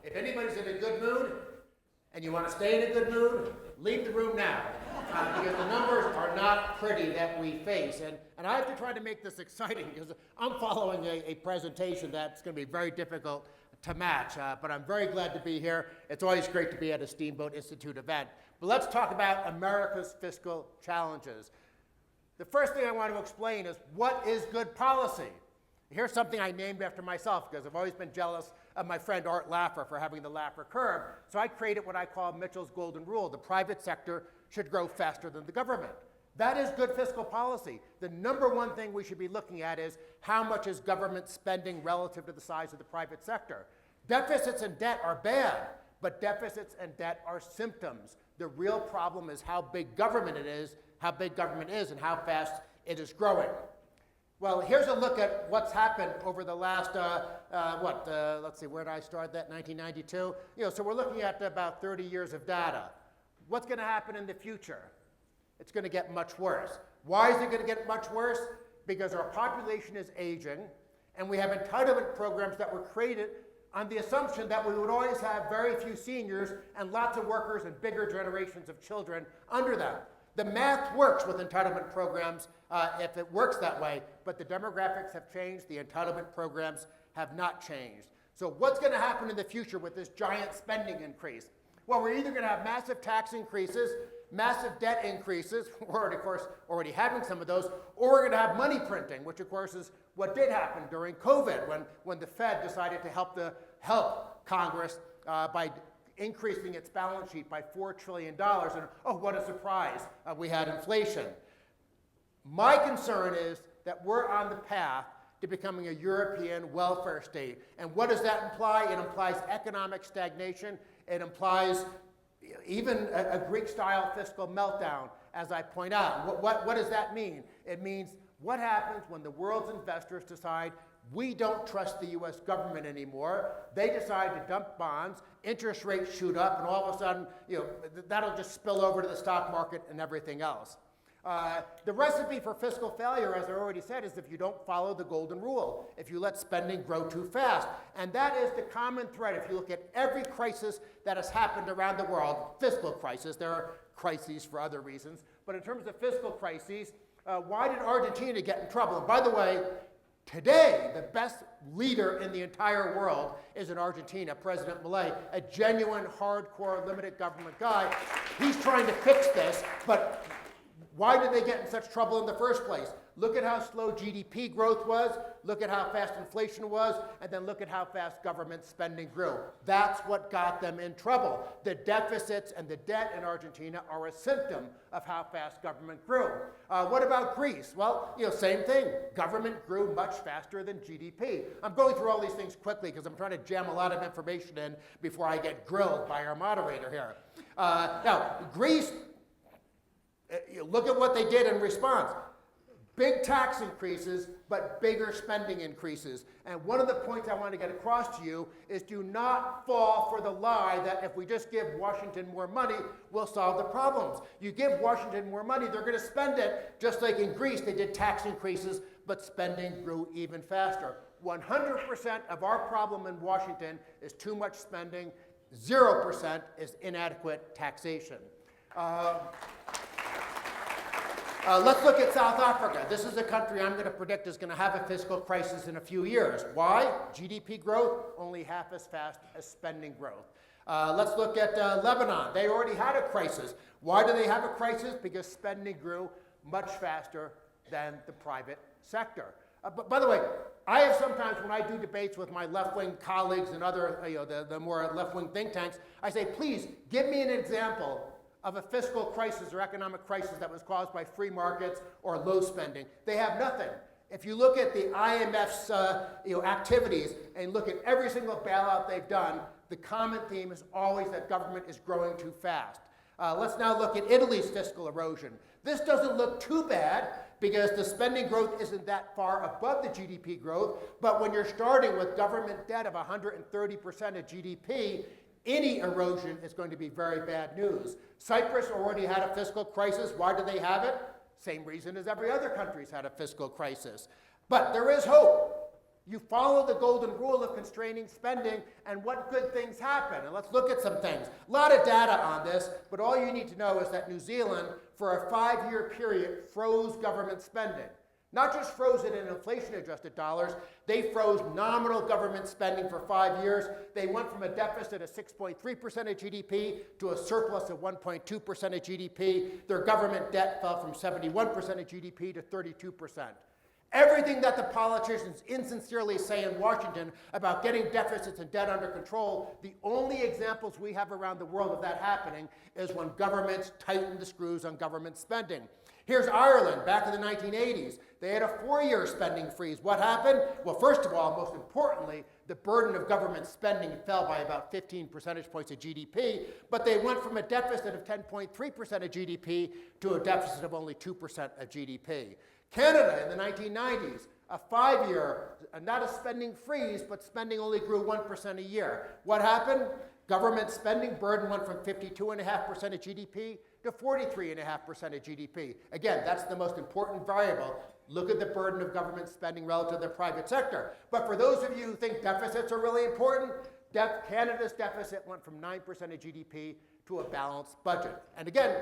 If anybody's in a good mood and you want to stay in a good mood, leave the room now. Because the numbers are not pretty that we face. And I have to try to make this exciting because I'm following a presentation that's going to be very difficult to match. But I'm very glad to be here. It's always great to be at a Steamboat Institute event. But let's talk about America's fiscal challenges. The first thing I want to explain is what is good policy? Here's something I named after myself because I've always been jealous of my friend Art Laffer for having the Laffer curve. So I created what I call Mitchell's Golden Rule. The private sector should grow faster than the government. That is good fiscal policy. The number one thing we should be looking at is how much is government spending relative to the size of the private sector. Deficits and debt are bad, but deficits and debt are symptoms. The real problem is how big government is, and how fast it is growing. Well, here's a look at what's happened over the last, let's see, where did I start that, 1992? So we're looking at about 30 years of data. What's going to happen in the future? It's going to get much worse. Why is it going to get much worse? Because our population is aging, and we have entitlement programs that were created on the assumption that we would always have very few seniors and lots of workers and bigger generations of children under them. The math works with entitlement programs if it works that way, but the demographics have changed, the entitlement programs have not changed. So what's going to happen in the future with this giant spending increase? Well, we're either going to have massive tax increases, massive debt increases, we're of course already having some of those, or we're going to have money printing, which of course is what did happen during COVID when the Fed decided to help Congress by increasing its balance sheet by $4 trillion. And oh, what a surprise, we had inflation. My concern is that we're on the path to becoming a European welfare state. And what does that imply? It implies economic stagnation. It implies even a Greek-style fiscal meltdown, as I point out. What does that mean? It means what happens when the world's investors decide we don't trust the U.S. government anymore. They decide to dump bonds, interest rates shoot up, and all of a sudden, that'll just spill over to the stock market and everything else. The recipe for fiscal failure, as I already said, is if you don't follow the golden rule, if you let spending grow too fast. And that is the common thread. If you look at every crisis that has happened around the world, fiscal crisis, there are crises for other reasons, but in terms of fiscal crises, why did Argentina get in trouble? And by the way, today, the best leader in the entire world is in Argentina, President Milei, a genuine, hardcore, limited government guy. He's trying to fix this, but why did they get in such trouble in the first place? Look at how slow GDP growth was, look at how fast inflation was, and then look at how fast government spending grew. That's what got them in trouble. The deficits and the debt in Argentina are a symptom of how fast government grew. What about Greece? Well, same thing. Government grew much faster than GDP. I'm going through all these things quickly because I'm trying to jam a lot of information in before I get grilled by our moderator here. Now, Greece, look at what they did in response. Big tax increases, but bigger spending increases. And one of the points I want to get across to you is do not fall for the lie that if we just give Washington more money, we'll solve the problems. You give Washington more money, they're going to spend it, just like in Greece, they did tax increases, but spending grew even faster. 100% of our problem in Washington is too much spending, 0% is inadequate taxation. Let's look at South Africa. This is a country I'm going to predict is going to have a fiscal crisis in a few years. Why? GDP growth, only half as fast as spending growth. Let's look at Lebanon. They already had a crisis. Why do they have a crisis? Because spending grew much faster than the private sector. But by the way, I have sometimes when I do debates with my left-wing colleagues and other, the more left-wing think tanks, I say, please give me an example of a fiscal crisis or economic crisis that was caused by free markets or low spending. They have nothing. If you look at the IMF's activities and look at every single bailout they've done, the common theme is always that government is growing too fast. Let's now look at Italy's fiscal erosion. This doesn't look too bad because the spending growth isn't that far above the GDP growth, but when you're starting with government debt of 130% of GDP, any erosion is going to be very bad news. Cyprus already had a fiscal crisis. Why did they have it? Same reason as every other country's had a fiscal crisis. But there is hope. You follow the golden rule of constraining spending, and what good things happen? And let's look at some things. A lot of data on this, but all you need to know is that New Zealand, for a 5-year period, froze government spending. Not just froze it in inflation-adjusted dollars, they froze nominal government spending for 5 years. They went from a deficit of 6.3% of GDP to a surplus of 1.2% of GDP. Their government debt fell from 71% of GDP to 32%. Everything that the politicians insincerely say in Washington about getting deficits and debt under control, the only examples we have around the world of that happening is when governments tighten the screws on government spending. Here's Ireland, back in the 1980s. They had a 4-year spending freeze. What happened? Well, first of all, most importantly, the burden of government spending fell by about 15 percentage points of GDP, but they went from a deficit of 10.3% of GDP to a deficit of only 2% of GDP. Canada in the 1990s, a 5-year, not a spending freeze, but spending only grew 1% a year. What happened? Government spending burden went from 52.5% of GDP to 43.5% of GDP. Again, that's the most important variable. Look at the burden of government spending relative to the private sector. But for those of you who think deficits are really important, Canada's deficit went from 9% of GDP to a balanced budget. And again,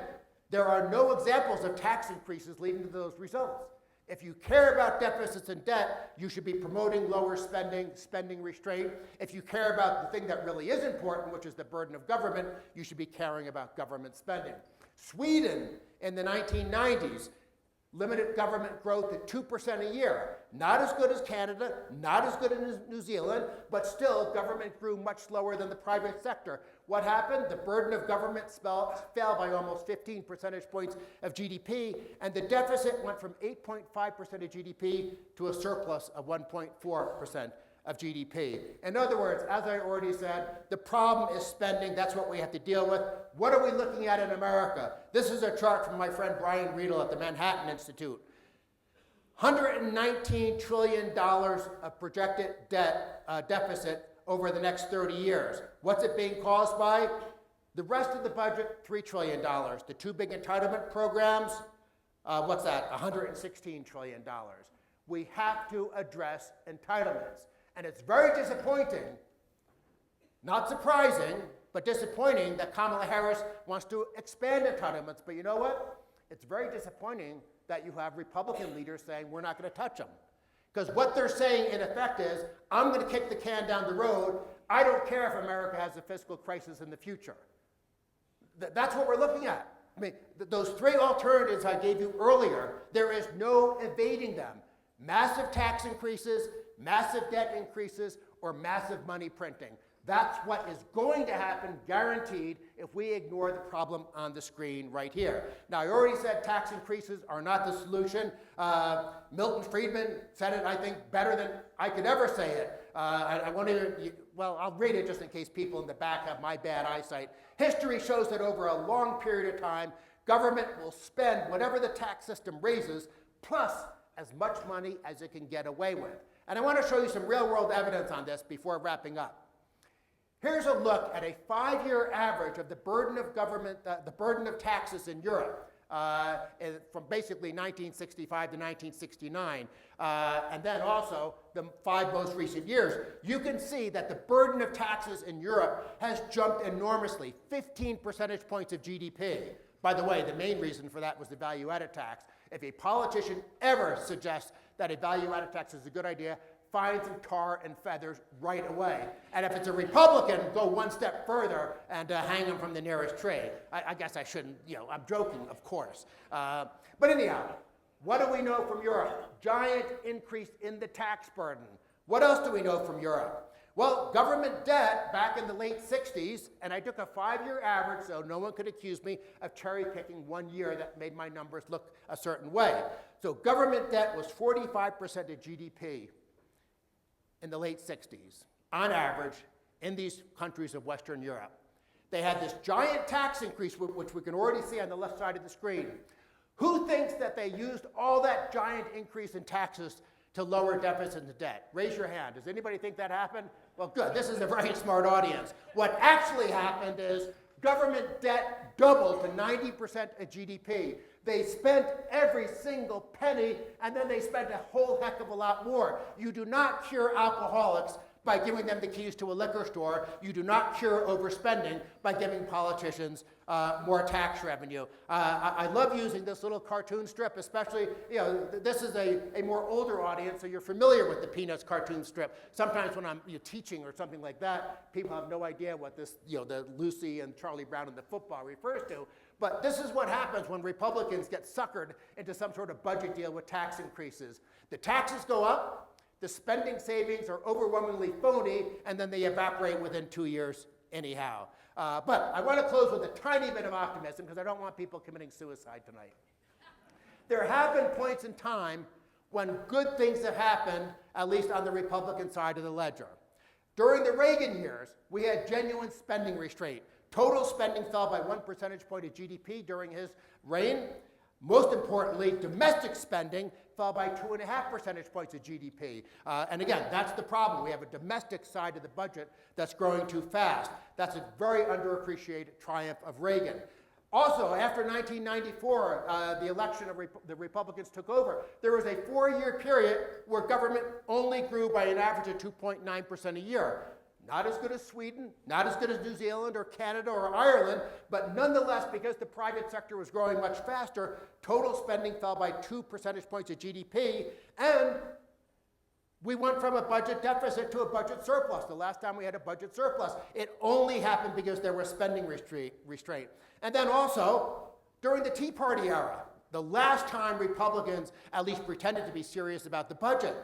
there are no examples of tax increases leading to those results. If you care about deficits and debt, you should be promoting lower spending, spending restraint. If you care about the thing that really is important, which is the burden of government, you should be caring about government spending. Sweden in the 1990s limited government growth at 2% a year. Not as good as Canada, not as good as New Zealand, but still government grew much slower than the private sector. What happened? The burden of government fell by almost 15 percentage points of GDP, and the deficit went from 8.5% of GDP to a surplus of 1.4% of GDP. In other words, as I already said, the problem is spending. That's what we have to deal with. What are we looking at in America? This is a chart from my friend Brian Riedel at the Manhattan Institute. $119 trillion of projected deficit over the next 30 years. What's it being caused by? The rest of the budget, $3 trillion. The two big entitlement programs, what's that? $116 trillion. We have to address entitlements. And it's very disappointing, not surprising, but disappointing that Kamala Harris wants to expand entitlements. But you know what? It's very disappointing that you have Republican leaders saying we're not going to touch them. Because what they're saying in effect is, I'm going to kick the can down the road. I don't care if America has a fiscal crisis in the future. That's what we're looking at. I mean, those three alternatives I gave you earlier, there is no evading them. Massive tax increases, massive debt increases, or massive money printing. That's what is going to happen, guaranteed, if we ignore the problem on the screen right here. Now, I already said tax increases are not the solution. Milton Friedman said it, I think, better than I could ever say it. I won't even, well, I'll read it just in case people in the back have my bad eyesight. History shows that over a long period of time, government will spend whatever the tax system raises, plus as much money as it can get away with. And I want to show you some real-world evidence on this before wrapping up. Here's a look at a 5-year average of the burden of government, the burden of taxes in Europe from basically 1965 to 1969, and then also the 5 most recent years. You can see that the burden of taxes in Europe has jumped enormously, 15 percentage points of GDP. By the way, the main reason for that was the value-added tax. If a politician ever suggests that a value-added tax is a good idea, find some tar and feathers right away. And if it's a Republican, go one step further and hang them from the nearest tree. I guess I shouldn't, I'm joking, of course. But anyhow, what do we know from Europe? Giant increase in the tax burden. What else do we know from Europe? Well, government debt back in the late 60s, and I took a 5-year average so no one could accuse me of cherry-picking one year that made my numbers look a certain way. So government debt was 45% of GDP in the late 60s, on average, in these countries of Western Europe. They had this giant tax increase, which we can already see on the left side of the screen. Who thinks that they used all that giant increase in taxes to lower deficit and debt? Raise your hand. Does anybody think that happened? Well, good. This is a very smart audience. What actually happened is Government debt doubled to 90% of GDP. They spent every single penny, and then they spent a whole heck of a lot more. You do not cure alcoholics by giving them the keys to a liquor store. You do not cure overspending by giving politicians more tax revenue. I love using this little cartoon strip, especially, this is a more older audience, so you're familiar with the Peanuts cartoon strip. Sometimes when I'm teaching or something like that, people have no idea what this, the Lucy and Charlie Brown and the football refers to. But this is what happens when Republicans get suckered into some sort of budget deal with tax increases. The taxes go up, the spending savings are overwhelmingly phony, and then they evaporate within 2 years anyhow. But I want to close with a tiny bit of optimism because I don't want people committing suicide tonight. There have been points in time when good things have happened, at least on the Republican side of the ledger. During the Reagan years, we had genuine spending restraint. Total spending fell by 1 percentage point of GDP during his reign. Most importantly, domestic spending fell by 2.5 percentage points of GDP. And again, that's the problem. We have a domestic side of the budget that's growing too fast. That's a very underappreciated triumph of Reagan. Also, after 1994, the election of the Republicans took over, there was a 4-year period where government only grew by an average of 2.9% a year. Not as good as Sweden, not as good as New Zealand or Canada or Ireland, but nonetheless, because the private sector was growing much faster, total spending fell by 2 percentage points of GDP, and we went from a budget deficit to a budget surplus. The last time we had a budget surplus, it only happened because there was spending restraint. And then also, during the Tea Party era, the last time Republicans at least pretended to be serious about the budget,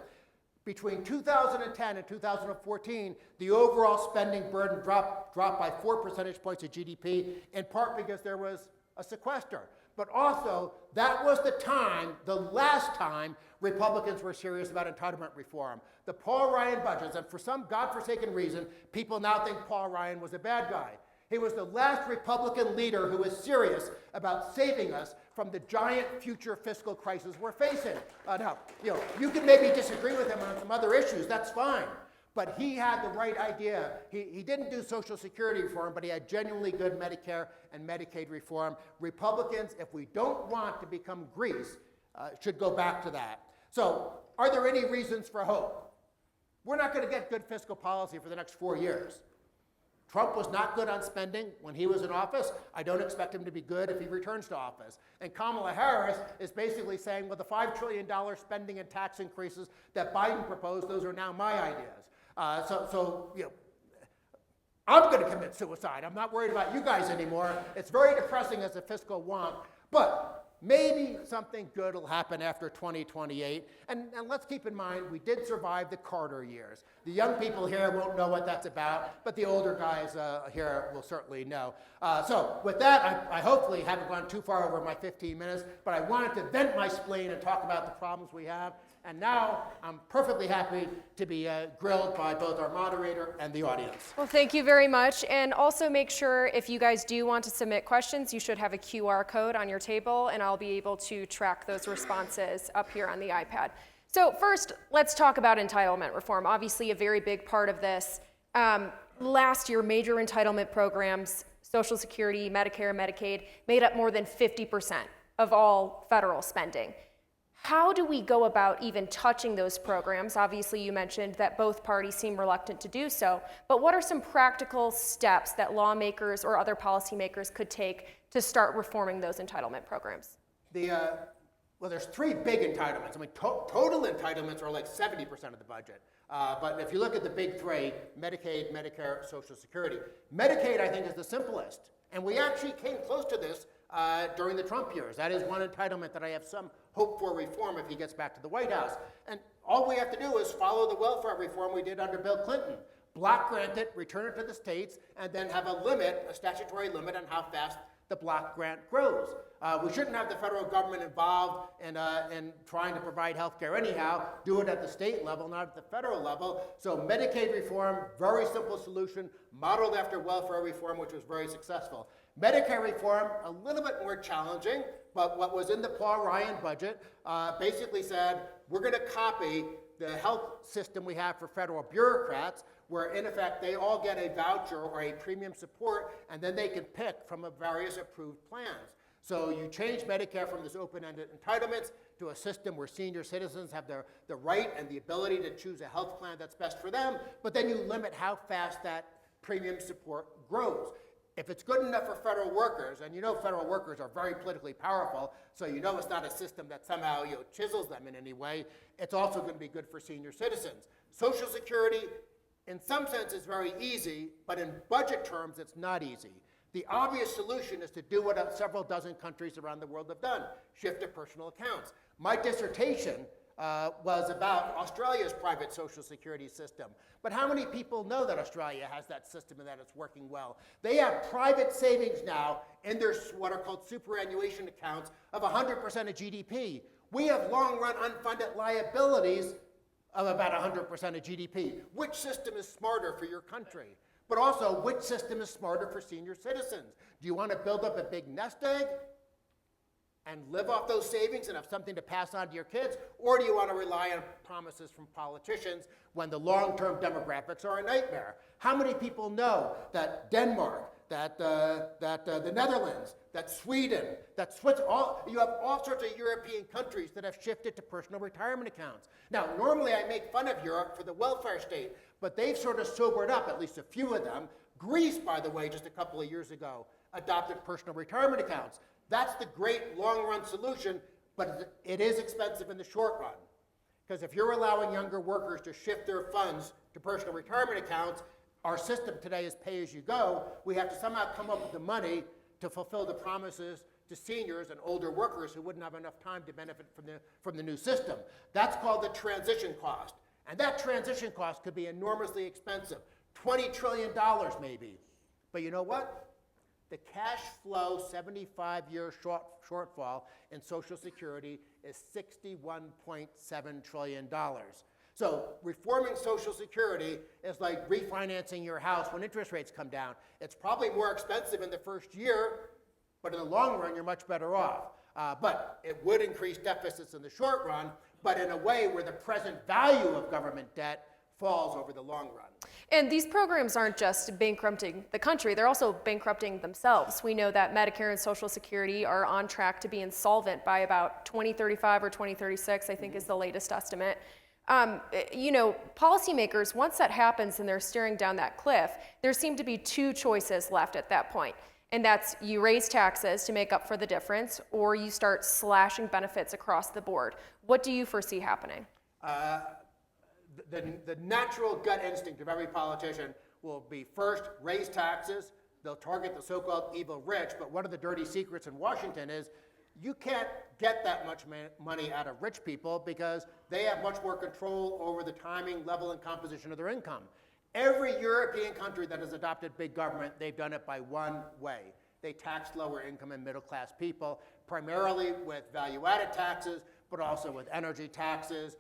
between 2010 and 2014, the overall spending burden dropped by 4 percentage points of GDP, in part because there was a sequester. But also, that was the last time Republicans were serious about entitlement reform. The Paul Ryan budgets, and for some godforsaken reason, people now think Paul Ryan was a bad guy. He was the last Republican leader who was serious about saving us from the giant future fiscal crisis we're facing. Now, you can maybe disagree with him on some other issues, that's fine. But he had the right idea. He didn't do Social Security reform, but he had genuinely good Medicare and Medicaid reform. Republicans, if we don't want to become Greece, should go back to that. So, are there any reasons for hope? We're not going to get good fiscal policy for the next 4 years. Trump was not good on spending when he was in office. I don't expect him to be good if he returns to office. And Kamala Harris is basically saying, well, the $5 trillion spending and tax increases that Biden proposed, those are now my ideas. I'm going to commit suicide. I'm not worried about you guys anymore. It's very depressing as a fiscal wonk, but maybe something good will happen after 2028. And let's keep in mind, we did survive the Carter years. The young people here won't know what that's about, but the older guys here will certainly know. So with that, I hopefully haven't gone too far over my 15 minutes, but I wanted to vent my spleen and talk about the problems we have. And now I'm perfectly happy to be grilled by both our moderator and the audience. Well, thank you very much. And also make sure if you guys do want to submit questions, you should have a QR code on your table, and I'll be able to track those responses up here on the iPad. So first, let's talk about entitlement reform. Obviously, a very big part of this. Last year, major entitlement programs, Social Security, Medicare, Medicaid, made up more than 50% of all federal spending. How do we go about even touching those programs? Obviously, you mentioned that both parties seem reluctant to do so, but what are some practical steps that lawmakers or other policymakers could take to start reforming those entitlement programs? Well, there's 3 big entitlements. I mean, total entitlements are like 70% of the budget. But if you look at the big 3, Medicaid, Medicare, Social Security, Medicaid, I think, is the simplest. And we actually came close to this during the Trump years. That is one entitlement that I have some hope for reform if he gets back to the White House. And all we have to do is follow the welfare reform we did under Bill Clinton. Block grant it, return it to the states, and then have a statutory limit on how fast the block grant grows. We shouldn't have the federal government involved in trying to provide health care anyhow. Do it at the state level, not at the federal level. So Medicaid reform, very simple solution, modeled after welfare reform, which was very successful. Medicare reform, a little bit more challenging, but what was in the Paul Ryan budget basically said, we're going to copy the health system we have for federal bureaucrats, where in effect they all get a voucher or a premium support, and then they can pick from a various approved plans. So you change Medicare from this open-ended entitlements to a system where senior citizens have the right and the ability to choose a health plan that's best for them, but then you limit how fast that premium support grows. If it's good enough for federal workers, and you know federal workers are very politically powerful, so you know it's not a system that somehow chisels them in any way, it's also going to be good for senior citizens. Social Security, in some sense, is very easy, but in budget terms, it's not easy. The obvious solution is to do what several dozen countries around the world have done, shift to personal accounts. My dissertation was about Australia's private social security system. But how many people know that Australia has that system and that it's working well? They have private savings now in their what are called superannuation accounts of 100% of GDP. We have long-run unfunded liabilities of about 100% of GDP. Which system is smarter for your country? But also, which system is smarter for senior citizens? Do you want to build up a big nest egg and live off those savings and have something to pass on to your kids? Or do you want to rely on promises from politicians when the long-term demographics are a nightmare? How many people know that Denmark, that the Netherlands, that Sweden, that Switzerland, you have all sorts of European countries that have shifted to personal retirement accounts. Now, normally I make fun of Europe for the welfare state, but they've sort of sobered up, at least a few of them. Greece, by the way, just a couple of years ago, adopted personal retirement accounts. That's the great long-run solution, but it is expensive in the short run. Because if you're allowing younger workers to shift their funds to personal retirement accounts, our system today is pay-as-you-go. We have to somehow come up with the money to fulfill the promises to seniors and older workers who wouldn't have enough time to benefit from the new system. That's called the transition cost. And that transition cost could be enormously expensive, $20 trillion maybe. But you know what? The cash flow 75-year shortfall in Social Security is $61.7 trillion. So reforming Social Security is like refinancing your house when interest rates come down. It's probably more expensive in the first year, but in the long run, you're much better off. But it would increase deficits in the short run, but in a way where the present value of government debt falls over the long run. And these programs aren't just bankrupting the country, they're also bankrupting themselves. We know that Medicare and Social Security are on track to be insolvent by about 2035 or 2036, I think is the latest estimate. Policymakers, once that happens and they're staring down that cliff, there seem to be two choices left at that point. And that's you raise taxes to make up for the difference, or you start slashing benefits across the board. What do you foresee happening? The natural gut instinct of every politician will be first raise taxes. They'll target the so-called evil rich, but one of the dirty secrets in Washington is you can't get that much money out of rich people because they have much more control over the timing, level, and composition of their income. Every European country that has adopted big government, they've done it by one way. They tax lower income and middle class people, primarily with value-added taxes, but also with energy taxes,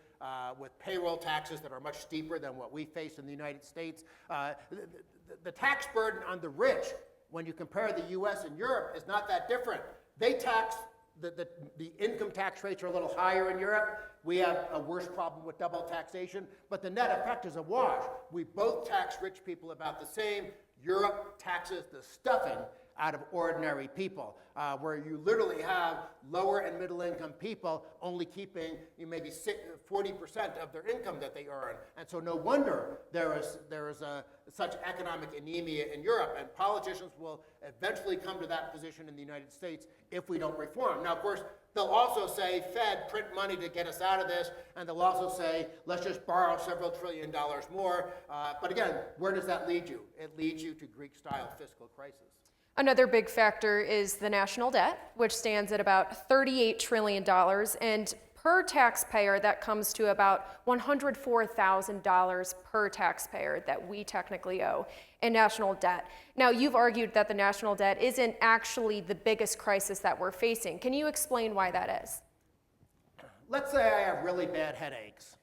with payroll taxes that are much steeper than what we face in the United States. The tax burden on the rich, when you compare the US and Europe, is not that different. They tax, the income tax rates are a little higher in Europe. We have a worse problem with double taxation, but the net effect is a wash. We both tax rich people about the same. Europe taxes the stuffing out of ordinary people, where you literally have lower and middle income people only keeping maybe 40% of their income that they earn. And so no wonder there is such economic anemia in Europe, and politicians will eventually come to that position in the United States if we don't reform. Now, of course, they'll also say, Fed, print money to get us out of this, and they'll also say, let's just borrow several $1 trillion more. But again, where does that lead you? It leads you to Greek-style fiscal crisis. Another big factor is the national debt, which stands at about $38 trillion, and per taxpayer, that comes to about $104,000 per taxpayer that we technically owe in national debt. Now, you've argued that the national debt isn't actually the biggest crisis that we're facing. Can you explain why that is? Let's say I have really bad headaches.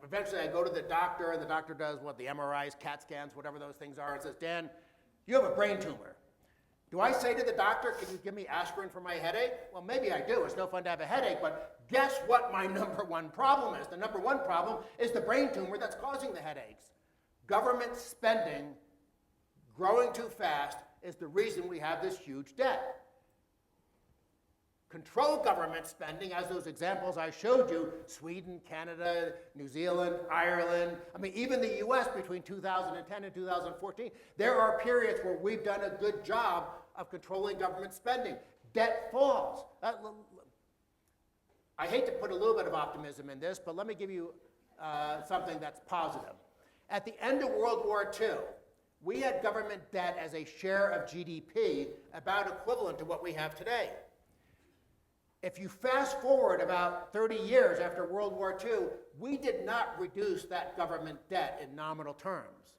Eventually I go to the doctor, and the doctor does the MRIs, CAT scans, whatever those things are, and says, Dan, you have a brain tumor. Do I say to the doctor, can you give me aspirin for my headache? Well, maybe I do. It's no fun to have a headache, but guess what my number one problem is? The number one problem is the brain tumor that's causing the headaches. Government spending growing too fast is the reason we have this huge debt. Control government spending, as those examples I showed you, Sweden, Canada, New Zealand, Ireland, I mean, even the US between 2010 and 2014, there are periods where we've done a good job of controlling government spending. Debt falls. I hate to put a little bit of optimism in this, but let me give you something that's positive. At the end of World War II, we had government debt as a share of GDP about equivalent to what we have today. If you fast forward about 30 years after World War II, we did not reduce that government debt in nominal terms,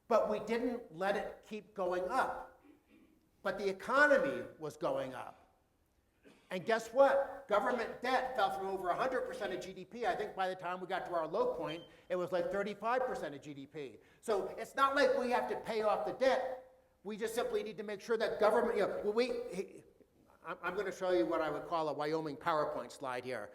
but we didn't let it keep going up. But the economy was going up. And guess what? Government debt fell from over 100% of GDP. I think by the time we got to our low point, it was like 35% of GDP. So it's not like we have to pay off the debt. We just simply need to make sure that government, I'm going to show you what I would call a Wyoming PowerPoint slide here.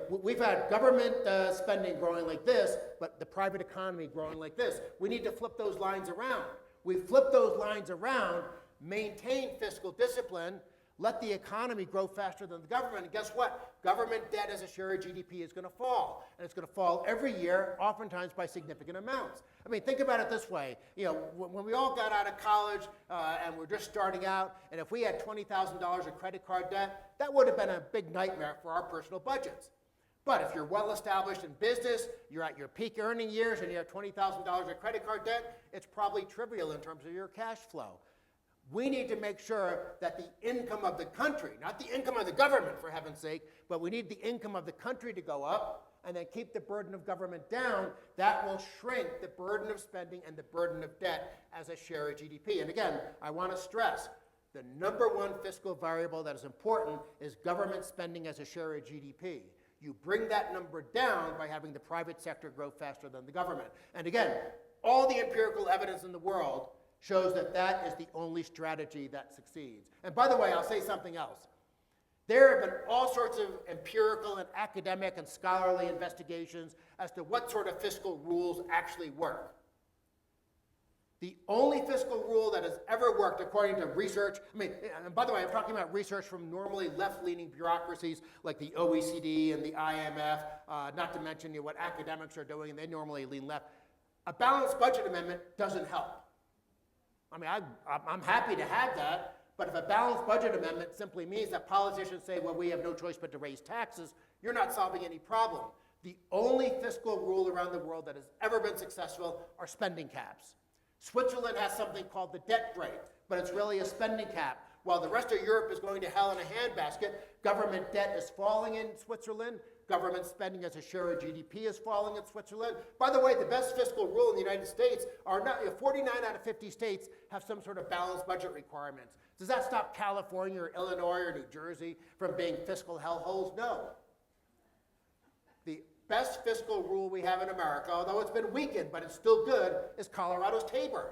We've had government spending growing like this, but the private economy growing like this. We need to flip those lines around. We flip those lines around, maintain fiscal discipline, let the economy grow faster than the government, and guess what? Government debt as a share of GDP is going to fall, and it's going to fall every year, oftentimes by significant amounts. I mean, think about it this way. When we all got out of college and we're just starting out, and if we had $20,000 of credit card debt, that would have been a big nightmare for our personal budgets. But if you're well established in business, you're at your peak earning years, and you have $20,000 of credit card debt, it's probably trivial in terms of your cash flow. We need to make sure that the income of the country, not the income of the government for heaven's sake, but we need the income of the country to go up and then keep the burden of government down. That will shrink the burden of spending and the burden of debt as a share of GDP. And again, I want to stress, the number one fiscal variable that is important is government spending as a share of GDP. You bring that number down by having the private sector grow faster than the government. And again, all the empirical evidence in the world shows that that is the only strategy that succeeds. And by the way, I'll say something else. There have been all sorts of empirical and academic and scholarly investigations as to what sort of fiscal rules actually work. The only fiscal rule that has ever worked, according to research, and by the way, I'm talking about research from normally left-leaning bureaucracies like the OECD and the IMF, not to mention what academics are doing, and they normally lean left. A balanced budget amendment doesn't help. I'm happy to have that, but if a balanced budget amendment simply means that politicians say, well, we have no choice but to raise taxes, you're not solving any problem. The only fiscal rule around the world that has ever been successful are spending caps. Switzerland has something called the debt brake, but it's really a spending cap. While the rest of Europe is going to hell in a handbasket, government debt is falling in Switzerland, government spending as a share of GDP is falling in Switzerland. By the way, the best fiscal rule in the United States are not, 49 out of 50 states have some sort of balanced budget requirements. Does that stop California or Illinois or New Jersey from being fiscal hellholes? No. The best fiscal rule we have in America, although it's been weakened, but it's still good, is Colorado's Tabor,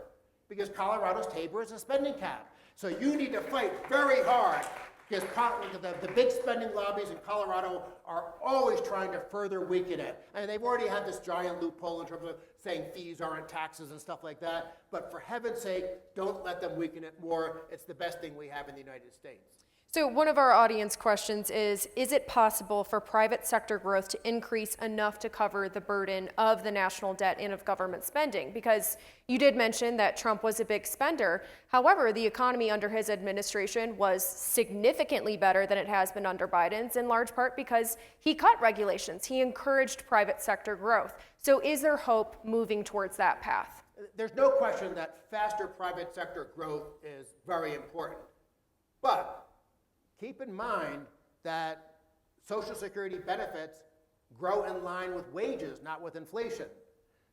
because Colorado's Tabor is a spending cap. So you need to fight very hard, because the big spending lobbies in Colorado are always trying to further weaken it. And they've already had this giant loophole in terms of saying fees aren't taxes and stuff like that. But for heaven's sake, don't let them weaken it more. It's the best thing we have in the United States. So one of our audience questions is it possible for private sector growth to increase enough to cover the burden of the national debt and of government spending? Because you did mention that Trump was a big spender. However, the economy under his administration was significantly better than it has been under Biden's, in large part because he cut regulations. He encouraged private sector growth. So is there hope moving towards that path? There's no question that faster private sector growth is very important. But keep in mind that Social Security benefits grow in line with wages, not with inflation.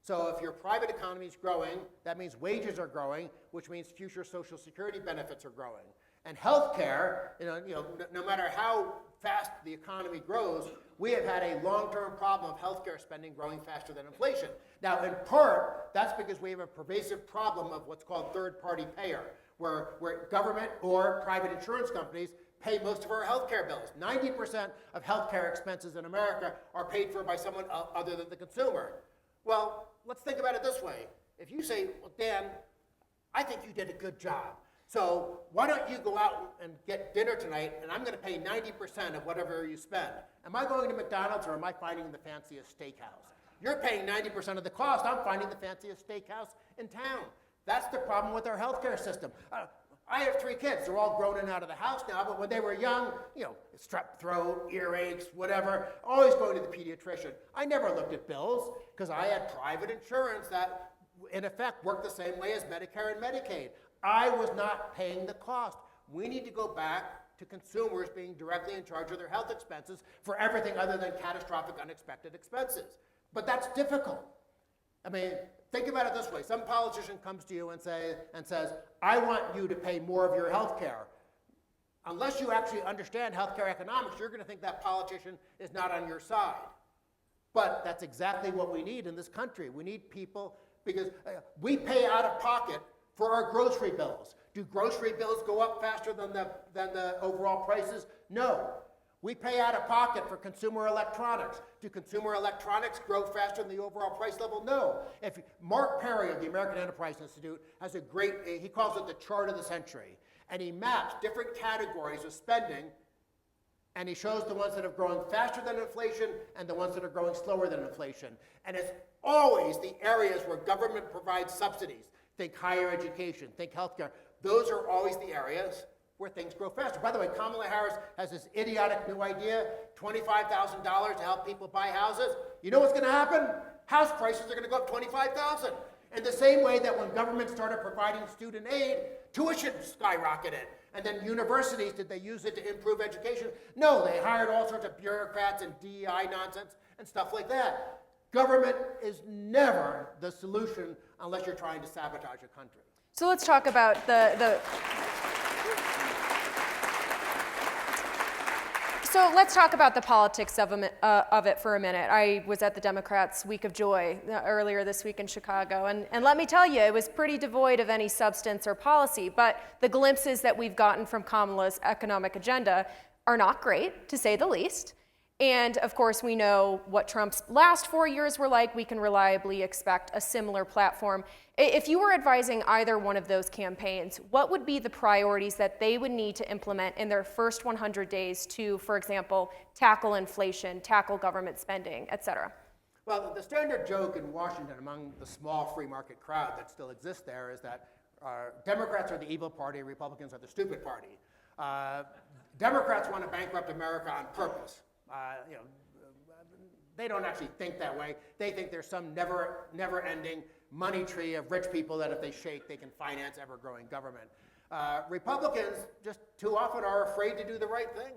So if your private economy is growing, that means wages are growing, which means future Social Security benefits are growing. And healthcare, no matter how fast the economy grows, we have had a long-term problem of healthcare spending growing faster than inflation. Now, in part, that's because we have a pervasive problem of what's called third-party payer, where government or private insurance companies pay most of our healthcare bills. 90% of healthcare expenses in America are paid for by someone other than the consumer. Well, let's think about it this way. If you say, well, Dan, I think you did a good job. So why don't you go out and get dinner tonight, and I'm going to pay 90% of whatever you spend. Am I going to McDonald's, or am I finding the fanciest steakhouse? You're paying 90% of the cost. I'm finding the fanciest steakhouse in town. That's the problem with our healthcare system. I have 3 kids. They're all grown and out of the house now, but when they were young, strep throat, earaches, whatever, always going to the pediatrician. I never looked at bills because I had private insurance that, in effect, worked the same way as Medicare and Medicaid. I was not paying the cost. We need to go back to consumers being directly in charge of their health expenses for everything other than catastrophic unexpected expenses. But that's difficult. I mean, think about it this way. Some politician comes to you and says, I want you to pay more of your health care. Unless you actually understand healthcare economics, you're going to think that politician is not on your side. But that's exactly what we need in this country. We need people, because we pay out of pocket for our grocery bills. Do grocery bills go up faster than the overall prices? No. We pay out of pocket for consumer electronics. Do consumer electronics grow faster than the overall price level? No. If Mark Perry of the American Enterprise Institute has a great, he calls it the chart of the century, and he maps different categories of spending, and he shows the ones that are growing faster than inflation and the ones that are growing slower than inflation. And it's always the areas where government provides subsidies. Think higher education, think healthcare. Those are always the areas where things grow faster. By the way, Kamala Harris has this idiotic new idea, $25,000 to help people buy houses. You know what's going to happen? House prices are going to go up $25,000. In the same way that when government started providing student aid, tuition skyrocketed. And then universities, did they use it to improve education? No, they hired all sorts of bureaucrats and DEI nonsense and stuff like that. Government is never the solution unless you're trying to sabotage a country. So let's talk about So let's talk about the politics of it for a minute. I was at the Democrats' Week of Joy earlier this week in Chicago, and let me tell you, it was pretty devoid of any substance or policy, but the glimpses that we've gotten from Kamala's economic agenda are not great, to say the least. And of course, we know what Trump's last 4 years were like. We can reliably expect a similar platform. If you were advising either one of those campaigns, what would be the priorities that they would need to implement in their first 100 days to, for example, tackle inflation, tackle government spending, et cetera? Well, the standard joke in Washington among the small free market crowd that still exists there is that Democrats are the evil party, Republicans are the stupid party. Democrats want to bankrupt America on purpose. They don't actually think that way. They think there's some never-ending money tree of rich people that if they shake, they can finance ever-growing government. Republicans just too often are afraid to do the right thing.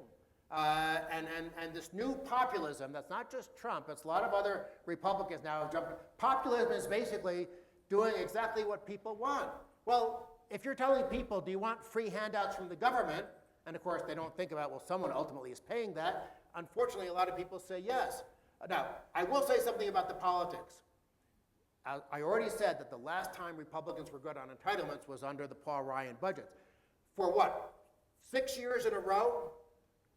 And this new populism, that's not just Trump, it's a lot of other Republicans now have jumped. Populism is basically doing exactly what people want. Well, if you're telling people, do you want free handouts from the government? And of course, they don't think about, well, someone ultimately is paying that. Unfortunately, a lot of people say yes. Now, I will say something about the politics. I already said that the last time Republicans were good on entitlements was under the Paul Ryan budgets. For what, 6 years in a row,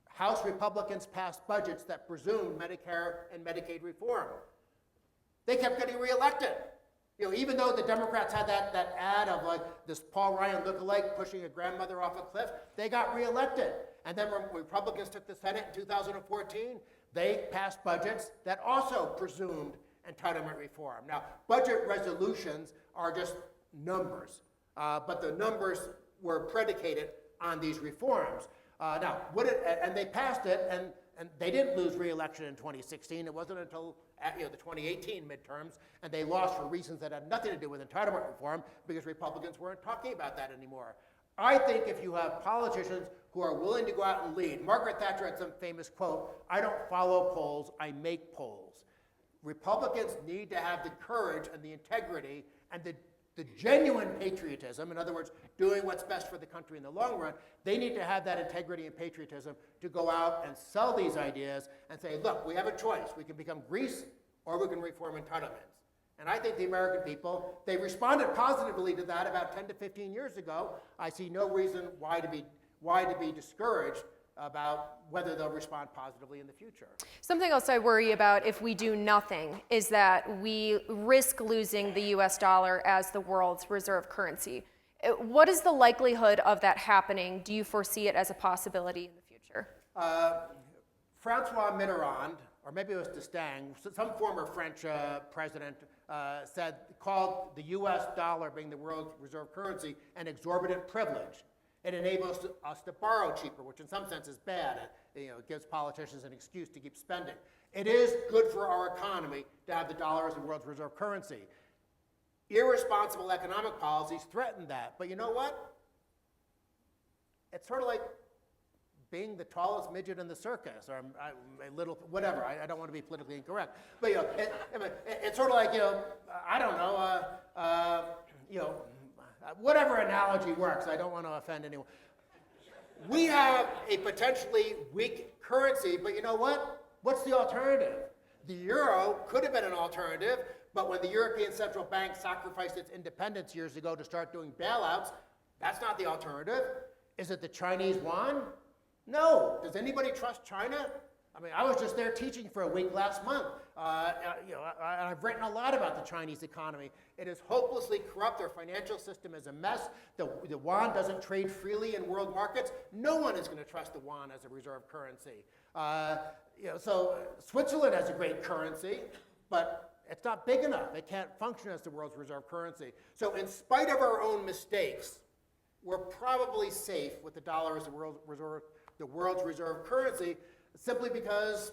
House Republicans passed budgets that presumed Medicare and Medicaid reform. They kept getting reelected. Even though the Democrats had that ad of like this Paul Ryan lookalike pushing a grandmother off a cliff, they got reelected. And then when Republicans took the Senate in 2014, they passed budgets that also presumed entitlement reform. Now, budget resolutions are just numbers, but the numbers were predicated on these reforms. And they passed it, and they didn't lose re-election in 2016. It wasn't until the 2018 midterms, and they lost for reasons that had nothing to do with entitlement reform because Republicans weren't talking about that anymore. I think if you have politicians who are willing to go out and lead, Margaret Thatcher had some famous quote, "I don't follow polls, I make polls." Republicans need to have the courage and the integrity and the the genuine patriotism, in other words, doing what's best for the country in the long run, they need to have that integrity and patriotism to go out and sell these ideas and say, look, we have a choice. We can become Greece or we can reform entitlements. And I think the American people, they responded positively to that about 10 to 15 years ago. I see no reason why to be discouraged about whether they'll respond positively in the future. Something else I worry about if we do nothing is that we risk losing the US dollar as the world's reserve currency. What is the likelihood of that happening? Do you foresee it as a possibility in the future? Francois Mitterrand, or maybe it was D'Estaing, some former French president called the US dollar, being the world's reserve currency, an exorbitant privilege. It enables us to borrow cheaper, which in some sense is bad. It gives politicians an excuse to keep spending. It is good for our economy to have the dollar as the world's reserve currency. Irresponsible economic policies threaten that. But you know what? It's sort of like being the tallest midget in the circus, or a little, whatever. I don't want to be politically incorrect. But it's sort of like, I don't know, whatever analogy works. I don't want to offend anyone. We have a potentially weak currency, but you know what? What's the alternative? The euro could have been an alternative, but when the European Central Bank sacrificed its independence years ago to start doing bailouts, that's not the alternative. Is it the Chinese yuan? No. Does anybody trust China? I mean, I was just there teaching for a week last month. I've written a lot about the Chinese economy. It is hopelessly corrupt. Their financial system is a mess. The yuan doesn't trade freely in world markets. No one is going to trust the yuan as a reserve currency. So Switzerland has a great currency, but it's not big enough. It can't function as the world's reserve currency. So in spite of our own mistakes, we're probably safe with the dollar as the world's reserve currency, simply because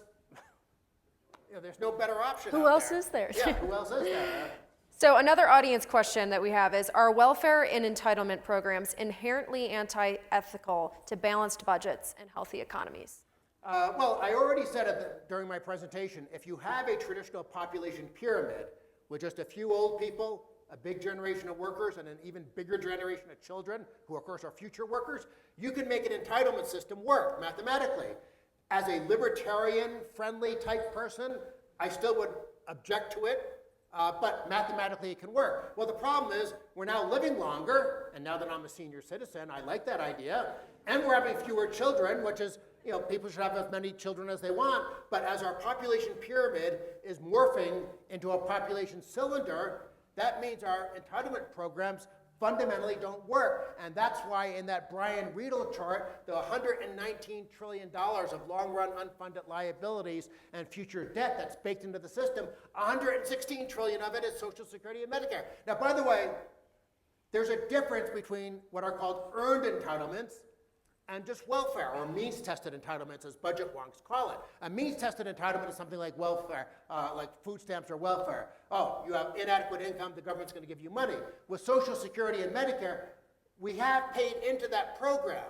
there's no better option. Who else is there? Yeah, who else is there? So another audience question that we have is, are welfare and entitlement programs inherently anti-ethical to balanced budgets and healthy economies? Well, I already said during my presentation, if you have a traditional population pyramid with just a few old people, a big generation of workers, and an even bigger generation of children, who of course are future workers, you can make an entitlement system work mathematically. As a libertarian-friendly type person, I still would object to it, but mathematically it can work. Well, the problem is we're now living longer, and now that I'm a senior citizen, I like that idea, and we're having fewer children, which is, people should have as many children as they want, but as our population pyramid is morphing into a population cylinder, that means our entitlement programs fundamentally don't work. And that's why in that Brian Riedel chart, the $119 trillion of long-run unfunded liabilities and future debt that's baked into the system, $116 trillion of it is Social Security and Medicare. Now, by the way, there's a difference between what are called earned entitlements and just welfare, or means-tested entitlements, as budget wonks call it. A means-tested entitlement is something like welfare, like food stamps or welfare. Oh, you have inadequate income, the government's going to give you money. With Social Security and Medicare, we have paid into that program.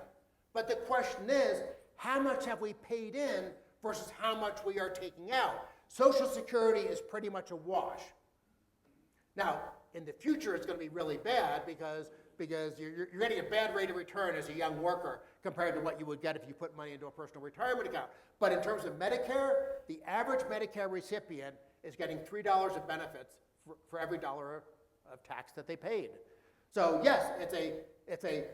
But the question is, how much have we paid in versus how much we are taking out? Social Security is pretty much a wash. Now, in the future, it's going to be really bad because you're getting a bad rate of return as a young worker compared to what you would get if you put money into a personal retirement account. But in terms of Medicare, the average Medicare recipient is getting $3 of benefits for every dollar of tax that they paid. So yes, it's a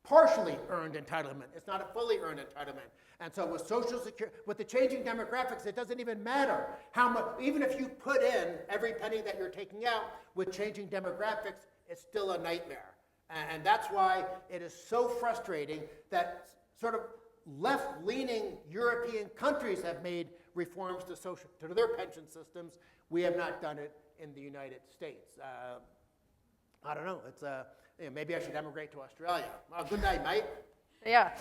partially earned entitlement. It's not a fully earned entitlement. And so with Social Security, with the changing demographics, it doesn't even matter how much, even if you put in every penny that you're taking out, with changing demographics, it's still a nightmare. And that's why it is so frustrating that sort of left-leaning European countries have made reforms to their pension systems. We have not done it in the United States. I don't know. It's maybe I should emigrate to Australia. Well, good night, mate. Yeah.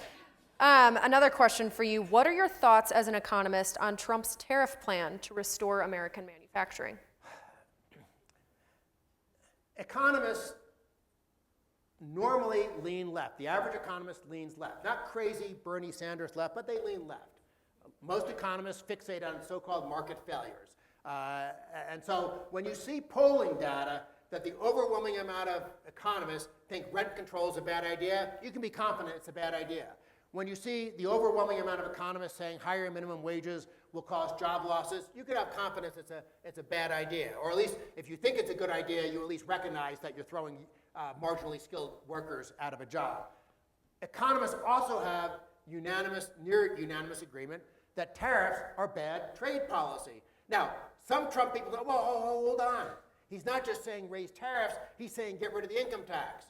Another question for you. What are your thoughts as an economist on Trump's tariff plan to restore American manufacturing? Economists normally lean left. The average economist leans left. Not crazy Bernie Sanders left, but they lean left. Most economists fixate on so-called market failures. And so when you see polling data that the overwhelming amount of economists think rent control is a bad idea, you can be confident it's a bad idea. When you see the overwhelming amount of economists saying higher minimum wages will cause job losses, you can have confidence it's a bad idea. Or at least if you think it's a good idea, you at least recognize that you're throwing marginally skilled workers out of a job. Economists also have near unanimous agreement that tariffs are bad trade policy. Now, some Trump people go, well, hold on. He's not just saying raise tariffs, he's saying get rid of the income tax.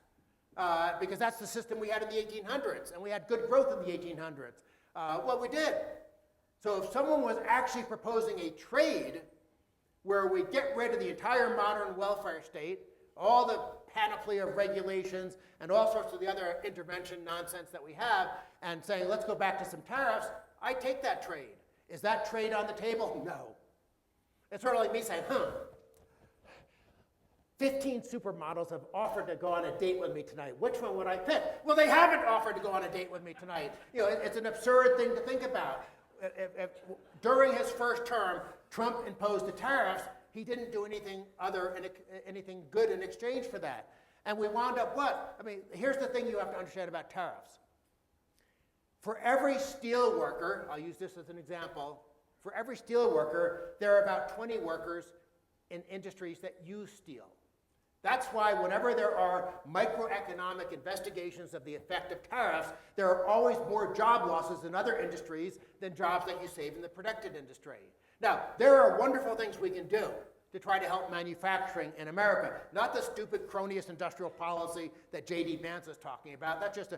Because that's the system we had in the 1800s, and we had good growth in the 1800s. Well, we did. So if someone was actually proposing a trade where we get rid of the entire modern welfare state, all the panoply of regulations and all sorts of the other intervention nonsense that we have, and saying, let's go back to some tariffs, I take that trade. Is that trade on the table? No. It's sort of like me saying, 15 supermodels have offered to go on a date with me tonight. Which one would I pick? Well, they haven't offered to go on a date with me tonight. You know, it's an absurd thing to think about. If during his first term, Trump imposed the tariffs, he didn't do anything good in exchange for that. And we wound up what? I mean, here's the thing you have to understand about tariffs. For every steel worker, I'll use this as an example, for every steel worker, there are about 20 workers in industries that use steel. That's why whenever there are microeconomic investigations of the effect of tariffs, there are always more job losses in other industries than jobs that you save in the protected industry. Now, there are wonderful things we can do to try to help manufacturing in America. Not the stupid cronyist industrial policy that J.D. Vance is talking about. That's just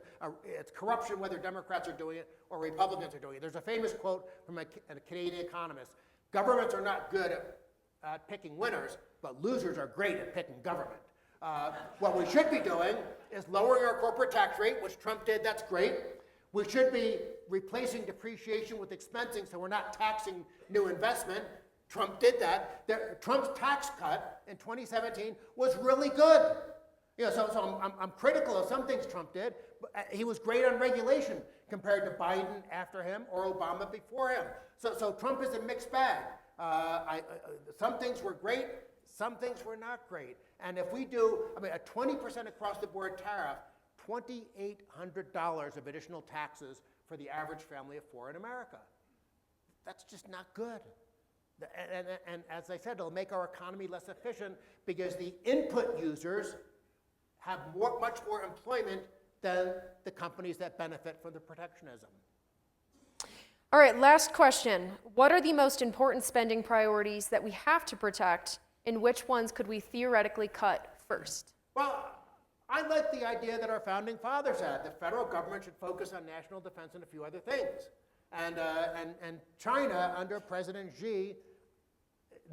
it's corruption whether Democrats are doing it or Republicans are doing it. There's a famous quote from a Canadian economist. Governments are not good at picking winners, but losers are great at picking government. What we should be doing is lowering our corporate tax rate, which Trump did, that's great. We should be replacing depreciation with expensing so we're not taxing new investment. Trump did that. Trump's tax cut in 2017 was really good. You know, so I'm critical of some things Trump did, but he was great on regulation compared to Biden after him or Obama before him. So Trump is a mixed bag. Some things were great, some things were not great. And if we do, I mean, a 20% across the board tariff, $2,800 of additional taxes for the average family of four in America. That's just not good. And as I said, it'll make our economy less efficient because the input users have much more employment than the companies that benefit from the protectionism. All right, last question. What are the most important spending priorities that we have to protect, and which ones could we theoretically cut first? Well, I like the idea that our founding fathers had. The federal government should focus on national defense and a few other things. And China, under President Xi,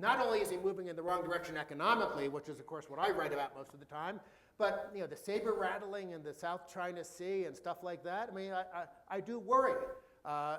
not only is he moving in the wrong direction economically, which is, of course, what I write about most of the time, but you know, the saber rattling in the South China Sea and stuff like that, I mean, I do worry.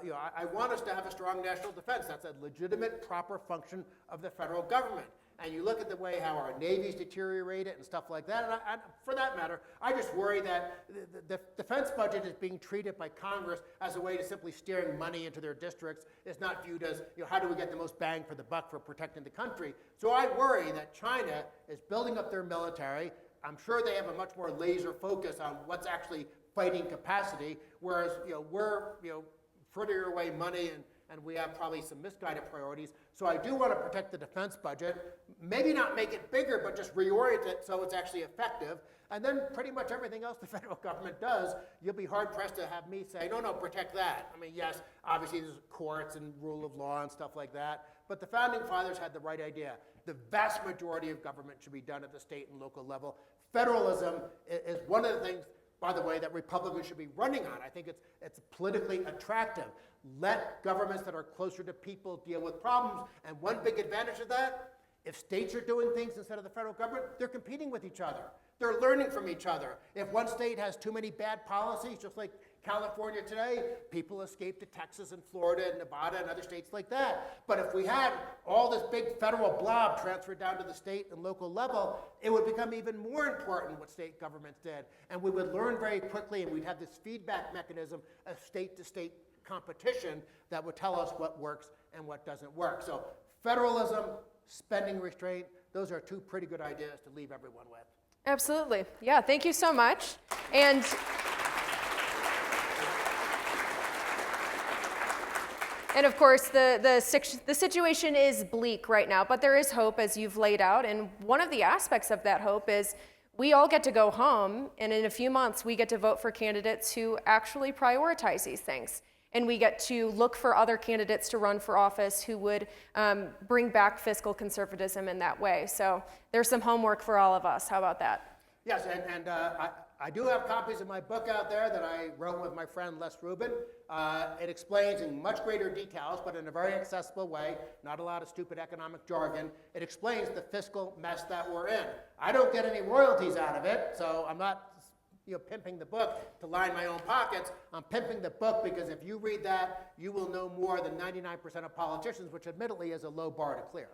You know, I want us to have a strong national defense. That's a legitimate, proper function of the federal government. And you look at the way how our navies deteriorated and stuff like that, and for that matter, I just worry that the defense budget is being treated by Congress as a way to simply steering money into their districts. It's not viewed as, you know, how do we get the most bang for the buck for protecting the country? So I worry that China is building up their military. I'm sure they have a much more laser focus on what's actually fighting capacity, whereas, you know, we're, you know, frittering away money and we have probably some misguided priorities. So I do want to protect the defense budget, maybe not make it bigger, but just reorient it so it's actually effective. And then pretty much everything else the federal government does, you'll be hard-pressed to have me say, no, protect that. I mean, yes, obviously there's courts and rule of law and stuff like that, but the founding fathers had the right idea. The vast majority of government should be done at the state and local level. Federalism is one of the things, by the way, that Republicans should be running on. I think it's politically attractive. Let governments that are closer to people deal with problems. And one big advantage of that, if states are doing things instead of the federal government, they're competing with each other. They're learning from each other. If one state has too many bad policies, just like California today, people escape to Texas and Florida and Nevada and other states like that. But if we had all this big federal blob transferred down to the state and local level, it would become even more important what state governments did. And we would learn very quickly, and we'd have this feedback mechanism of state-to-state competition that would tell us what works and what doesn't work. So federalism, spending restraint, those are two pretty good ideas to leave everyone with. Absolutely. Yeah, thank you so much. And of course, the situation is bleak right now, but there is hope, as you've laid out. And one of the aspects of that hope is we all get to go home, and in a few months, we get to vote for candidates who actually prioritize these things. And we get to look for other candidates to run for office who would bring back fiscal conservatism in that way. So there's some homework for all of us. How about that? Yes, and I do have copies of my book out there that I wrote with my friend Les Rubin. It explains in much greater details, but in a very accessible way, not a lot of stupid economic jargon. It explains the fiscal mess that we're in. I don't get any royalties out of it, so I'm not pimping the book to line my own pockets. I'm pimping the book because if you read that, you will know more than 99% of politicians, which admittedly is a low bar to clear.